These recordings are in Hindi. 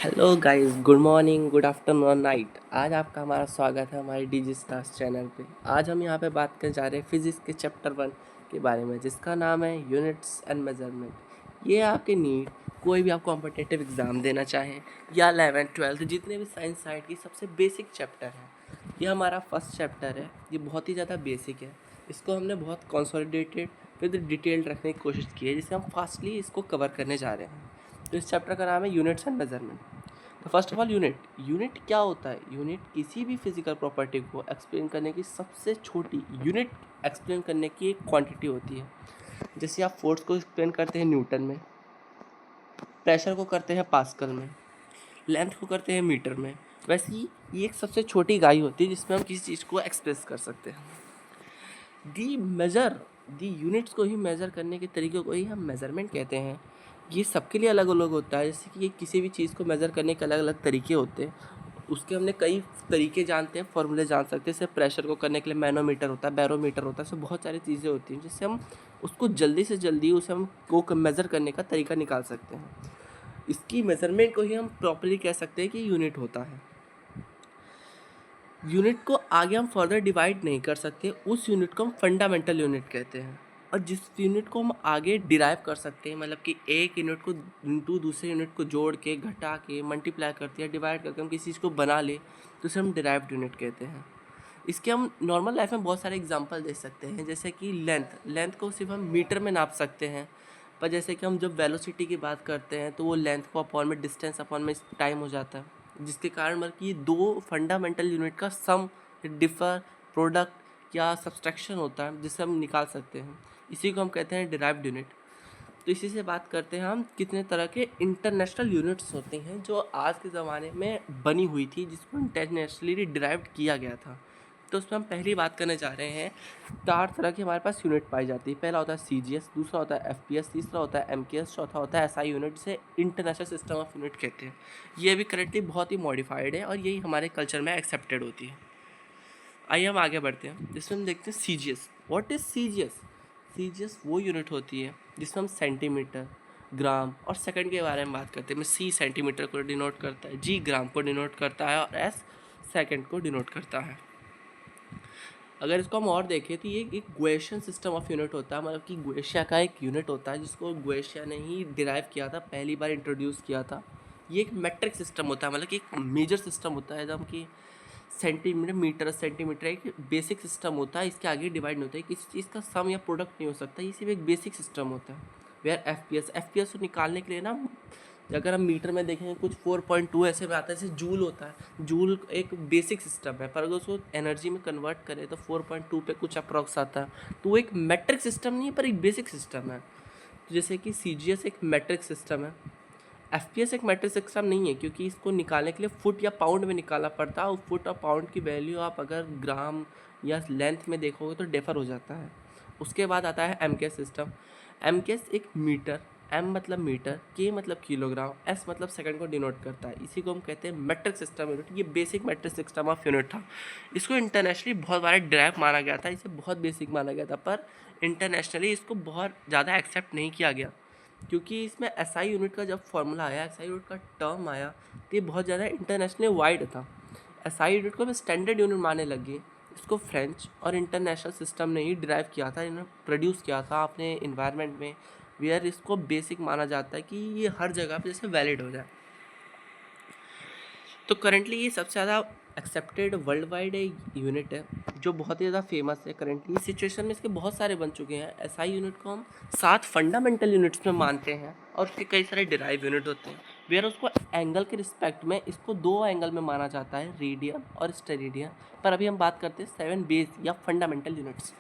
Hello guys, good morning, good afternoon, night. आज आपका हमारा स्वागत है हमारे डीजी स्टार्स चैनल पे। आज हम यहाँ पे बात करने जा रहे हैं फिजिक्स के चैप्टर 1 के बारे में, जिसका नाम है यूनिट्स एंड मेजरमेंट। ये आपके नीट कोई भी आप कॉम्पिटिटिव एग्ज़ाम देना चाहें या 11th 12th जितने भी साइंस साइड की सबसे बेसिक चैप्टर है, ये हमारा फर्स्ट चैप्टर है। ये बहुत ही ज़्यादा बेसिक है। इसको हमने बहुत कंसोलिडेटेड विद डिटेल्ड रखने की कोशिश की है, जिससे हम फास्टली इसको कवर करने जा रहे हैं। तो इस चैप्टर का नाम है यूनिट्स एंड मेजरमेंट। तो फर्स्ट ऑफ ऑल, यूनिट क्या होता है? यूनिट किसी भी फिजिकल प्रॉपर्टी को एक्सप्लेन करने की सबसे छोटी यूनिट एक्सप्लेन करने की एक क्वांटिटी होती है। जैसे आप फोर्स को एक्सप्लेन करते हैं न्यूटन में, प्रेशर को करते हैं पास्कल में, लेंथ को करते हैं मीटर में, वैसे ही ये एक सबसे छोटी इकाई होती है जिसमें हम किसी चीज़ को एक्सप्रेस कर सकते हैं। दी मेजर दी यूनिट्स को ही मेज़र करने के तरीके को ही हम मेज़रमेंट कहते हैं। ये सबके लिए अलग अलग होता है। जैसे कि ये किसी भी चीज़ को मेज़र करने के अलग अलग तरीके होते हैं। उसके हमने कई तरीके जानते हैं, फॉर्मूले जान सकते हैं। जैसे प्रेशर को करने के लिए मैनोमीटर होता है, बैरोमीटर होता है, ऐसे बहुत सारी चीज़ें होती हैं जिससे हम उसको जल्दी से जल्दी उसे हम को मेज़र करने का तरीका निकाल सकते हैं। इसकी मेज़रमेंट को ही हम प्रॉपरली कह सकते हैं कि यूनिट होता है। यूनिट को आगे हम फर्दर डिवाइड नहीं कर सकते, उस यूनिट को हम फंडामेंटल यूनिट कहते हैं। और जिस यूनिट को हम आगे डिराइव कर सकते हैं, मतलब कि एक यूनिट को इनटू दूसरे यूनिट को जोड़ के, घटा के, मल्टीप्लाई करते हैं, डिवाइड करके हम किसी चीज़ को बना ले, तो उसे हम डिराइव्ड यूनिट कहते हैं। इसके हम नॉर्मल लाइफ में बहुत सारे एग्जांपल दे सकते हैं। जैसे कि लेंथ को सिर्फ हम मीटर में नाप सकते हैं। पर जैसे कि हम जब वेलोसिटी की बात करते हैं तो वो लेंथ को अपॉन में डिस्टेंस अपॉन में टाइम हो जाता है, जिसके कारण मतलब कि ये दो फंडामेंटल यूनिट का सम, डिफर, प्रोडक्ट या सब्सट्रैक्शन होता है जिससे हम निकाल सकते हैं। इसी को हम कहते हैं डिराइव्ड यूनिट। तो इसी से बात करते हैं हम कितने तरह के इंटरनेशनल यूनिट्स होते हैं जो आज के ज़माने में बनी हुई थी, जिसको इंटरनेशनली डिराइव्ड किया गया था। तो उसमें हम पहली बात करने जा रहे हैं। 4 तरह की हमारे पास यूनिट पाई जाती है। पहला होता है CGS, दूसरा होता है FPS, तीसरा होता है MKS, चौथा होता है SI यूनिट, जिसे इंटरनेशनल सिस्टम ऑफ यूनिट कहते हैं। ये भी करेक्टली बहुत ही मॉडिफाइड है और यही हमारे कल्चर में एक्सेप्टेड होती है। आइए हम आगे बढ़ते हैं, जिसमें हम देखते हैं CGS। What is CGS? CGS वो यूनिट होती है जिसमें हम सेंटीमीटर, ग्राम और सेकंड के बारे में बात करते हैं। C सेंटीमीटर को डिनोट करता है, G ग्राम को डिनोट करता है और S सेकंड को डिनोट करता है। अगर इसको हम और देखें तो ये एक ग्वेशियन सिस्टम ऑफ यूनिट होता है, मतलब कि ग्वेशिया का एक यूनिट होता है जिसको ग्वेशिया ने ही डिराइव किया था, पहली बार इंट्रोड्यूस किया था। ये एक मेट्रिक सिस्टम होता है, मतलब कि एक मेजर सिस्टम होता है, जब कि सेंटीमीटर, मीटर, सेंटीमीटर एक बेसिक सिस्टम होता है। इसके आगे डिवाइड नहीं होता है, किसी चीज़ का सम या प्रोडक्ट नहीं हो सकता, ये सिर्फ एक बेसिक सिस्टम होता है। वेयर एफ पी एस को निकालने के लिए ना, अगर हम मीटर में देखेंगे कुछ 4.2 ऐसे में आता है, जैसे जूल होता है। जूल एक बेसिक सिस्टम है, पर अगर उसको एनर्जी में कन्वर्ट करें तो 4.2 पे कुछ अप्रॉक्स आता है। तो वो एक मैट्रिक सिस्टम नहीं है, पर एक बेसिक सिस्टम है। तो जैसे कि CGS एक मैट्रिक सिस्टम है, FPS एक मैट्रिक सिस्टम नहीं है, क्योंकि इसको निकालने के लिए फुट या पाउंड में निकालना पड़ता है, और फुट और पाउंड की वैल्यू आप अगर ग्राम या लेंथ में देखोगे तो डिफर हो जाता है। उसके बाद आता है MKS सिस्टम। MKS एक मीटर, M मतलब मीटर, K मतलब किलोग्राम, S मतलब सेकंड को डिनोट करता है। इसी को हम कहते हैं मैट्रिक सिस्टम यूनिट। ये basic matric system of unit था। इसको इंटरनेशनली बहुत बार ड्राइव माना गया था, इसे बहुत बेसिक माना गया था, पर इंटरनेशनली इसको बहुत ज़्यादा एक्सेप्ट नहीं किया गया, क्योंकि इसमें SI यूनिट का जब फॉर्मूला आया, SI यूनिट का टर्म आया, तो ये बहुत ज़्यादा इंटरनेशनली वाइड था। SI यूनिट को स्टैंडर्ड यूनिट मानने लगे। इसको फ्रेंच और इंटरनेशनल सिस्टम ने ही ड्राइव किया था, इन्होंने प्रोड्यूस किया था अपने इन्वायरमेंट में, वेयर इसको बेसिक माना जाता है कि ये हर जगह पे जैसे वैलिड हो जाए। तो करंटली ये सबसे ज़्यादा एक्सेप्टेड वर्ल्ड वाइड यूनिट है, जो बहुत ही ज़्यादा फेमस है। करंटली इस सिचुएशन में इसके बहुत सारे बन चुके हैं। SI यूनिट को हम 7 फंडामेंटल यूनिट्स में मानते हैं, और उसके कई सारे डिराइव यूनिट होते हैं। वेयर उसको एंगल के रिस्पेक्ट में इसको 2 एंगल में माना जाता है, रेडियन और स्टेरेडियन। पर अभी हम बात करते हैं 7 बेस या फंडामेंटल यूनिट्स।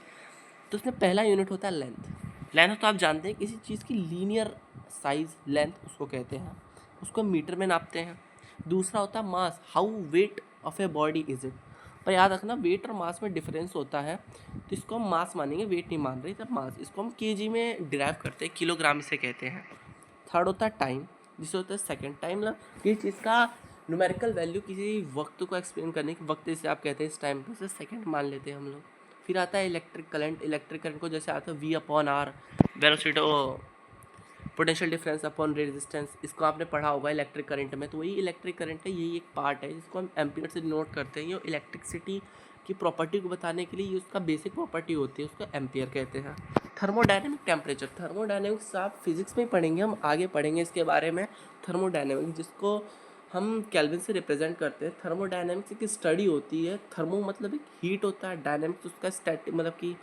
तो उसमें पहला यूनिट होता है लेंथ। लेंथ तो आप जानते हैं, किसी चीज़ की लीनियर साइज लेंथ उसको कहते हैं, उसको मीटर में नापते हैं। दूसरा होता है mass, how weight of a body is it. पर याद रखना, वेट और मास में डिफरेंस होता है, तो इसको हम मास मानेंगे, वेट नहीं मान रहे, जब मास। इसको हम केजी में डिराइव करते हैं, किलोग्राम इसे कहते हैं। थर्ड होता है टाइम, जिसे होता है सेकेंड। टाइम मतलब किसी चीज़ का न्यूमेरिकल वैल्यू, किसी वक्त को एक्सप्लेन करने के वक्त इसे आप कहते हैं इस टाइम पे, उसे सेकेंड मान लेते हैं हम लोग। फिर आता है इलेक्ट्रिक करंट। इलेक्ट्रिक करंट को जैसे आता है V/R, velocity potential difference upon resistance, इसको आपने पढ़ा होगा इलेक्ट्रिक करंट में। तो वही इलेक्ट्रिक करंट है, यही एक पार्ट है जिसको हम एम्पियर से नोट करते हैं। ये इलेक्ट्रिसिटी की प्रॉपर्टी को बताने के लिए ये उसका बेसिक प्रॉपर्टी होती है, उसको एम्पियर कहते हैं। थर्मोडायनेमिक टेम्परेचर, थर्मोडायनेमिक्स आप फिजिक्स में ही पढ़ेंगे, हम आगे पढ़ेंगे इसके बारे में। थर्मोडायनेमिक्स जिसको हम केल्विन से रिप्रेजेंट करते हैं। थर्मोडायनेमिक्स की स्टडी होती है। थर्मो मतलब एक हीट होता है, डायनेमिक्स उसका स्टैटिक मतलब कि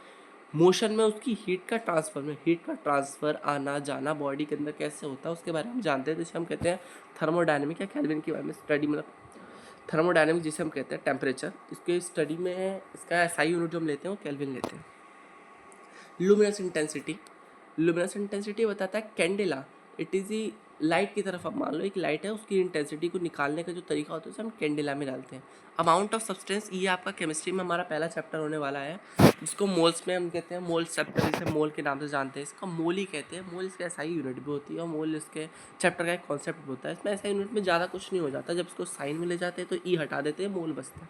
मोशन में उसकी हीट का ट्रांसफर, में हीट का ट्रांसफर आना जाना बॉडी के अंदर कैसे होता है उसके बारे में हम जानते हैं, जिसे हम कहते हैं थर्मोडायनेमिक या केल्विन के बारे में स्टडी। मतलब थर्मोडायनेमिक्स जिसे हम कहते हैं टेम्परेचर, इसके स्टडी में इसका एसआई यूनिट जो हम लेते हैं वो केल्विन लेते हैं। लुमिनस इंटेंसिटी, लुमिनस इंटेंसिटी बताता है candela, it is E light की तरफ। आप मान लो एक लाइट है, उसकी इंटेंसिटी को निकालने का जो तरीका होता है उसे हम कैंडेला में डालते हैं। अमाउंट ऑफ सब्सटेंस, ये आपका केमिस्ट्री में हमारा पहला चैप्टर होने वाला है, जिसको मोल्स में हम कहते हैं। मोल चैप्टर इसे मोल के नाम से जानते हैं, इसका मोल ही कहते हैं। मोल इसका एसआई यूनिट भी होती है और मोल इसके चैप्टर का एक कॉन्सेप्ट भी होता है। इसमें एसआई यूनिट में ज़्यादा कुछ नहीं हो जाता, जब इसको साइन में ले जाते हैं तो ई हटा देते हैं, मोल बचता है।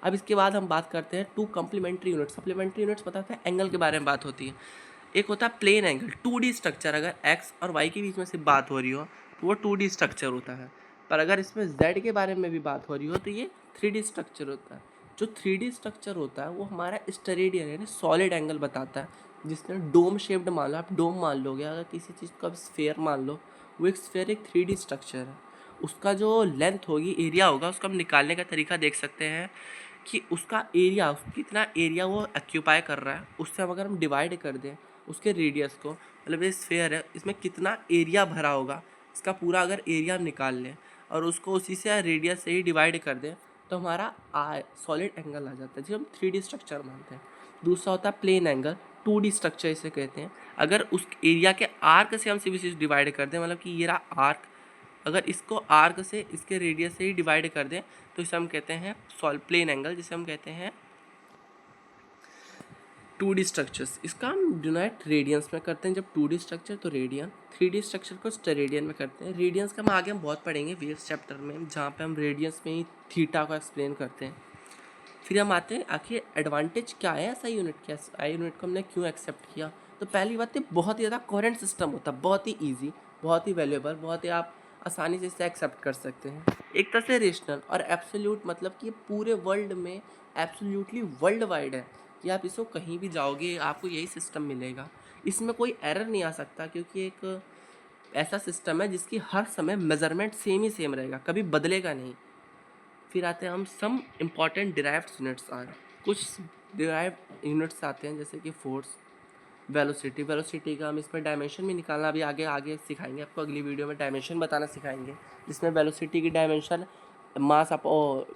अब इसके बाद हम बात करते हैं two complementary unit. Supplementary units बताते हैं एंगल के बारे में बात होती है। एक होता है प्लेन एंगल, 2D स्ट्रक्चर। अगर x और y के बीच में से बात हो रही हो तो वो 2D स्ट्रक्चर होता है, पर अगर इसमें z के बारे में भी बात हो रही हो तो ये 3D स्ट्रक्चर होता है। जो 3D स्ट्रक्चर होता है वो हमारा स्टेरेडियन यानी सॉलिड एंगल बताता है, जिसमें डोम शेप्ड मान लो, आप डोम मान लोगे। अगर किसी चीज़ को आप स्फेयर मान लो, वो एक स्फेयर एक 3D स्ट्रक्चर है। उसका जो लेंथ होगी, एरिया होगा, उसको हम निकालने का तरीका देख सकते हैं कि उसका एरिया, कितना एरिया वो ऑक्यूपाई कर रहा है, उससे अगर हम डिवाइड कर दें उसके रेडियस को, मतलब ये स्फेयर है, इसमें कितना एरिया भरा होगा, इसका पूरा अगर एरिया हम निकाल लें और उसको उसी से रेडियस से ही डिवाइड कर दें तो हमारा सॉलिड एंगल आ जाता है, जिसे हम 3D स्ट्रक्चर मानते हैं। दूसरा होता है प्लेन एंगल, 2D स्ट्रक्चर इसे कहते हैं। अगर उस एरिया के आर्क से हम सीधी डिवाइड कर दें, मतलब कि ये रहा आर्क, अगर इसको आर्क से इसके रेडियस से ही डिवाइड कर दें तो इसे हम कहते हैं प्लेन एंगल, जिसे हम कहते हैं 2D स्ट्रक्चर्स। इसका हम डिनोट रेडियंस में करते हैं, जब 2D स्ट्रक्चर तो रेडियन, 3D स्ट्रक्चर को स्टेरेडियन में करते हैं। रेडियंस का हम आगे हम बहुत पढ़ेंगे वेव्स चैप्टर में, जहाँ पे हम रेडियंस में ही थीटा को एक्सप्लेन करते हैं। फिर हम आते हैं आखिर एडवांटेज क्या है एसआई यूनिट का, एसआई यूनिट को हमने क्यों एक्सेप्ट किया। तो पहली बात है बहुत ही ज़्यादा कोहेरेंट सिस्टम होता है, बहुत ही ईजी, बहुत ही वैल्यूएबल, बहुत ही आप आसानी से इसे एक्सेप्ट कर सकते हैं। एक तरह से रेशनल और एब्सोल्यूट, मतलब कि पूरे वर्ल्ड में एब्सोल्यूटली वर्ल्ड वाइड है कि आप इसको कहीं भी जाओगे आपको यही सिस्टम मिलेगा। इसमें कोई एरर नहीं आ सकता, क्योंकि एक ऐसा सिस्टम है जिसकी हर समय मेजरमेंट सेम ही सेम रहेगा, कभी बदलेगा नहीं। फिर आते हैं हम some important derived units are, कुछ डिराइव्ड यूनिट्स आते हैं जैसे कि फोर्स, वेलोसिटी। वेलोसिटी का हम इसमें डायमेंशन भी निकालना अभी आगे आगे सिखाएंगे आपको, अगली वीडियो में डायमेंशन बताना सिखाएंगे, जिसमें वेलोसिटी की डायमेंशन मास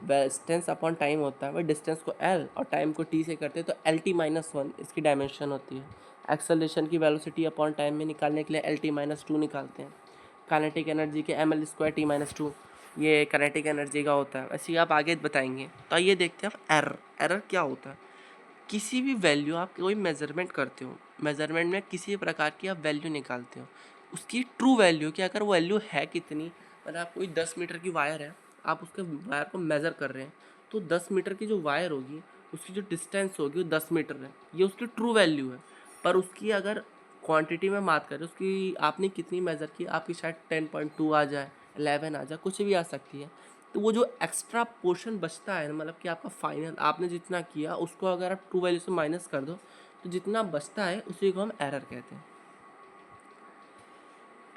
डिस्टेंस अपॉन टाइम होता है। वह डिस्टेंस को एल और टाइम को टी से करते हैं तो एल टी माइनस वन इसकी डायमेंशन होती है। एक्सेलरेशन की वेलोसिटी अपॉन टाइम में निकालने के लिए एल टी माइनस टू निकालते हैं। काइनेटिक एनर्जी के M L square T minus two, ये काइनेटिक एनर्जी का होता है। ऐसे ही आप आगे बताएंगे। तो ये देखते हैं आप एरर, एरर क्या होता है। किसी भी वैल्यू आप कोई मेजरमेंट करते हो, मेजरमेंट में किसी प्रकार की आप वैल्यू निकालते हो, उसकी ट्रू वैल्यू कि अगर वो वैल्यू है कितनी, मतलब आप कोई 10 मीटर की वायर है, आप उसके वायर को मेज़र कर रहे हैं, तो 10 मीटर की जो वायर होगी उसकी जो डिस्टेंस होगी वो 10 मीटर है, ये उसकी ट्रू वैल्यू है। पर उसकी अगर क्वांटिटी में बात करें, उसकी आपने कितनी मेज़र की, आपकी शायद 10.2 आ जाए, 11 आ जाए, कुछ भी आ सकती है। तो वो जो एक्स्ट्रा पोर्शन बचता है, मतलब कि आपका फाइनल आपने जितना किया उसको अगर आप ट्रू वैल्यू से माइनस कर दो तो जितना बचता है उसी को हम एरर कहते हैं।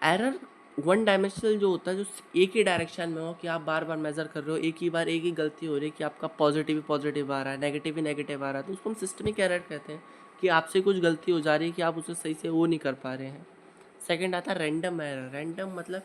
एरर वन डायमेंशनल जो होता है, जो एक ही डायरेक्शन में हो, कि आप बार बार मेज़र कर रहे हो, एक ही बार एक ही गलती हो रही है कि आपका पॉजिटिव ही पॉजिटिव आ रहा है, नेगेटिव ही नेगेटिव आ रहा है, तो उसको हम सिस्टमिक एरर कहते हैं, कि आपसे कुछ गलती हो जा रही है कि आप उसे सही से वो नहीं कर पा रहे हैं। सेकंड आता है रैंडम एरर। रैंडम मतलब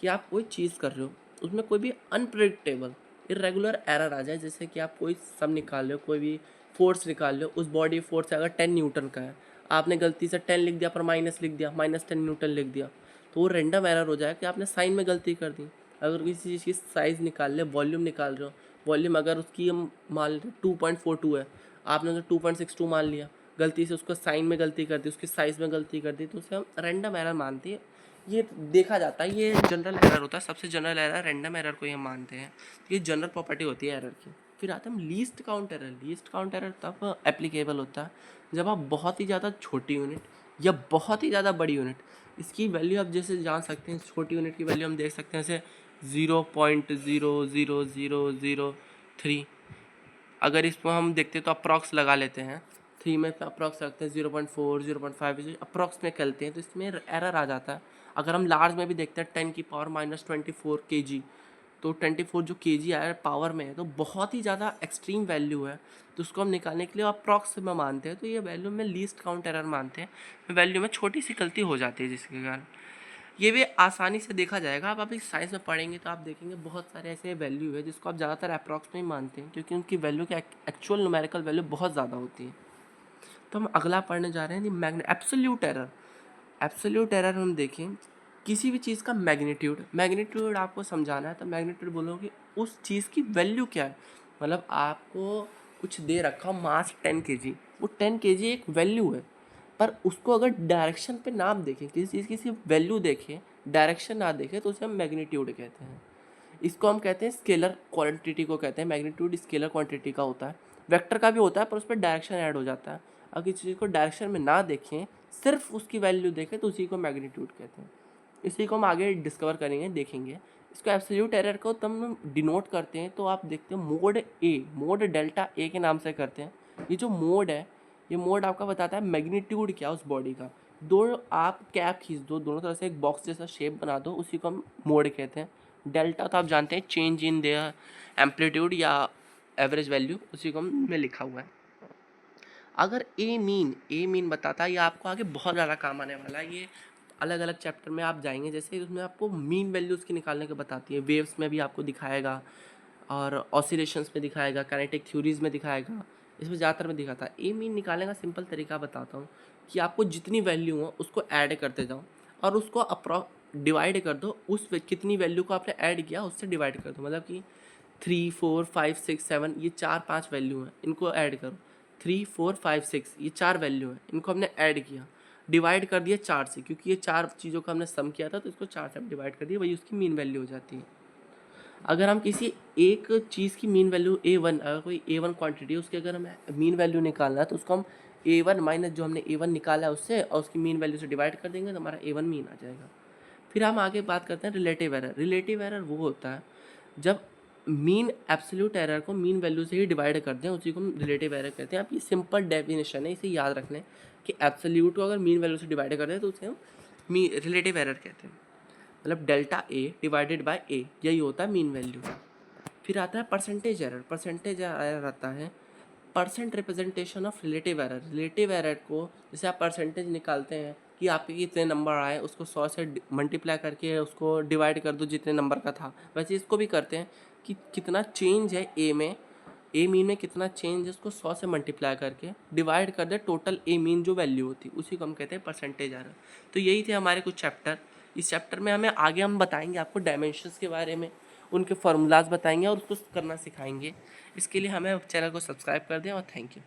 कि आप कोई चीज़ कर रहे हो, उसमें कोई भी अनप्रेडिक्टेबल इरेगुलर एरर आ जाए, जैसे कि आप कोई सम निकाल रहे हो, कोई भी फोर्स निकाल रहे हो, उस बॉडी फोर्स अगर 10 न्यूटन का है, आपने गलती से 10 लिख दिया पर माइनस लिख दिया, -10 न्यूटन लिख दिया, तो वो रैंडम एरर हो जाए कि आपने साइन में गलती कर दी। अगर किसी चीज़ की साइज़ निकाल ले, वॉल्यूम निकाल रहे हो, वॉल्यूम अगर उसकी हम मान लें 2.42 है, आपने उसे 2.62 मान लिया, गलती से उसको साइन में गलती कर दी, उसकी साइज़ में गलती कर दी, तो उसे हम रैंडम एरर मानते हैं। ये देखा जाता है, ये जनरल एरर होता है, सबसे जनरल एरर रैंडम एरर को ही हम मानते हैं। ये जनरल प्रॉपर्टी होती है एरर की। फिर आता है हम least count error. Least count error तब एप्लीकेबल होता है जब आप बहुत ही ज़्यादा छोटी यूनिट या बहुत ही ज़्यादा बड़ी यूनिट, इसकी वैल्यू आप जैसे जान सकते हैं, छोटी यूनिट की वैल्यू हम देख सकते हैं जैसे 0.00003। अगर इसको हम देखते हैं तो अप्रॉक्स लगा लेते हैं, 3 में अप्रॉक्स रखते हैं 0.4 0.5 अप्रॉक्स में करते हैं तो इसमें एरर आ जाता है। अगर हम लार्ज में भी देखते हैं 10⁻⁻24 kg, तो 24 जो kg आया पावर में है तो बहुत ही ज़्यादा एक्सट्रीम वैल्यू है, तो उसको हम निकालने के लिए अप्रॉक्स में मानते हैं, तो ये वैल्यू में लीस्ट काउंट एरर मानते हैं। वैल्यू में छोटी सी गलती हो जाती है जिसके कारण ये भी आसानी से देखा जाएगा। आप अभी साइंस में पढ़ेंगे तो आप देखेंगे बहुत सारे ऐसे वैल्यू है जिसको आप ज़्यादातर अप्रॉक्स में ही मानते हैं, क्योंकि उनकी वैल्यू की एक्चुअल न्यूमेरिकल वैल्यू बहुत ज़्यादा होती है। तो हम अगला पढ़ने जा रहे हैं एब्सोल्यूट एरर। एब्सोल्यूट एरर हम देखें किसी भी चीज़ का मैग्नीट्यूड। मैग्नीट्यूड आपको समझाना है तो मैग्नीट्यूड बोलोगे उस चीज़ की वैल्यू क्या है। मतलब आपको कुछ दे रखा मास 10 kg, वो 10 kg एक वैल्यू है, पर उसको अगर डायरेक्शन पे ना देखें, किसी चीज़ की सिर्फ वैल्यू देखें, डायरेक्शन ना देखें, तो उसे हम मैग्नीट्यूड कहते हैं। इसको हम कहते हैं स्केलर क्वांटिटी को कहते हैं। मैग्नीट्यूड स्केलर क्वांटिटी का होता है, वेक्टर का भी होता है पर उस पर डायरेक्शन ऐड हो जाता है। अगर किसी चीज़ को डायरेक्शन में ना देखें, सिर्फ उसकी वैल्यू देखें, तो उसी को मैग्नीट्यूड कहते हैं। इसी को हम आगे डिस्कवर करेंगे, देखेंगे। इसको एब्सोल्यूट एरर को तब हम डिनोट करते हैं तो आप देखते हैं mode A, mode delta A के नाम से करते हैं। ये जो मोड है, ये मोड आपका बताता है मैग्नीट्यूड क्या उस बॉडी का। दो आप कैप खींच दो, दोनों तरफ से एक बॉक्स जैसा शेप बना दो, उसी को हम मोड कहते हैं। डेल्टा तो आप जानते हैं चेंज इन देयर एम्पलीट्यूड या एवरेज वैल्यू, उसी को हम में लिखा हुआ है। अगर ए मीन बताता है, ये आपको आगे बहुत ज़्यादा काम आने वाला है। ये अलग अलग चैप्टर में आप जाएंगे, जैसे उसमें आपको मीन वैल्यूज़ की निकालने को बताती है, वेव्स में भी आपको दिखाएगा और ऑसिलेशंस में दिखाएगा, काइनेटिक थ्योरीज में दिखाएगा, इसमें ज़्यादातर में दिखाता है। ए मीन निकालने का सिंपल तरीका बताता हूँ कि आपको जितनी वैल्यू हो उसको ऐड करते जाओ और उसको डिवाइड कर दो, उस कितनी वैल्यू को आपने ऐड किया उससे डिवाइड कर दो। मतलब कि 3 4 5 6 7 ये 4 5 वैल्यू हैं, इनको ऐड करो। 3 4 5 6 ये 4 वैल्यू हैं, इनको हमने ऐड किया, डिवाइड कर दिया 4 से, क्योंकि ये 4 चीज़ों का हमने सम किया था तो इसको 4 से डिवाइड कर दिया, वही उसकी मीन वैल्यू हो जाती है। अगर हम किसी एक चीज़ की मीन वैल्यू A1, अगर कोई A1 क्वांटिटी है उसकी अगर हमें मीन वैल्यू निकालना है तो उसको हम A1 माइनस जो हमने A1 निकाला है उससे और उसकी मीन वैल्यू से डिवाइड कर देंगे तो हमारा A1 मीन आ जाएगा। फिर हम आगे बात करते हैं रिलेटिव एरर। रिलेटिव एरर वो होता है जब मीन एब्सोल्यूट एरर को मीन वैल्यू से ही डिवाइड कर दें, उसी को हम रिलेटिव एरर कहते हैं। आप ये सिंपल डेफिनेशन है, इसे याद रख लें कि एब्सोल्यूट को अगर मीन वैल्यू से डिवाइड कर दें तो उसे हम रिलेटिव एरर कहते हैं। मतलब डेल्टा ए डिवाइडेड बाय ए, यही होता है मीन वैल्यू। फिर आता है परसेंटेज एरर। परसेंटेज एरर आता है percent representation of relative error. Relative error को जैसे आप परसेंटेज निकालते हैं कि आपके कितने नंबर आए, उसको 100 से मल्टीप्लाई करके उसको डिवाइड कर दो जितने नंबर का था, वैसे इसको भी करते हैं कि कितना चेंज है ए में, ए मीन में कितना चेंज है, उसको 100 से मल्टीप्लाई करके डिवाइड कर दे टोटल ए मीन जो वैल्यू होती, उसी को हम कहते हैं परसेंटेज एरर। तो यही थे हमारे कुछ चैप्टर। इस चैप्टर में हमें आगे हम बताएंगे आपको डायमेंशंस के बारे में, उनके फार्मूलाज बताएंगे और उसको करना सिखाएंगे। इसके लिए हमें चैनल को सब्सक्राइब कर दें और थैंक यू।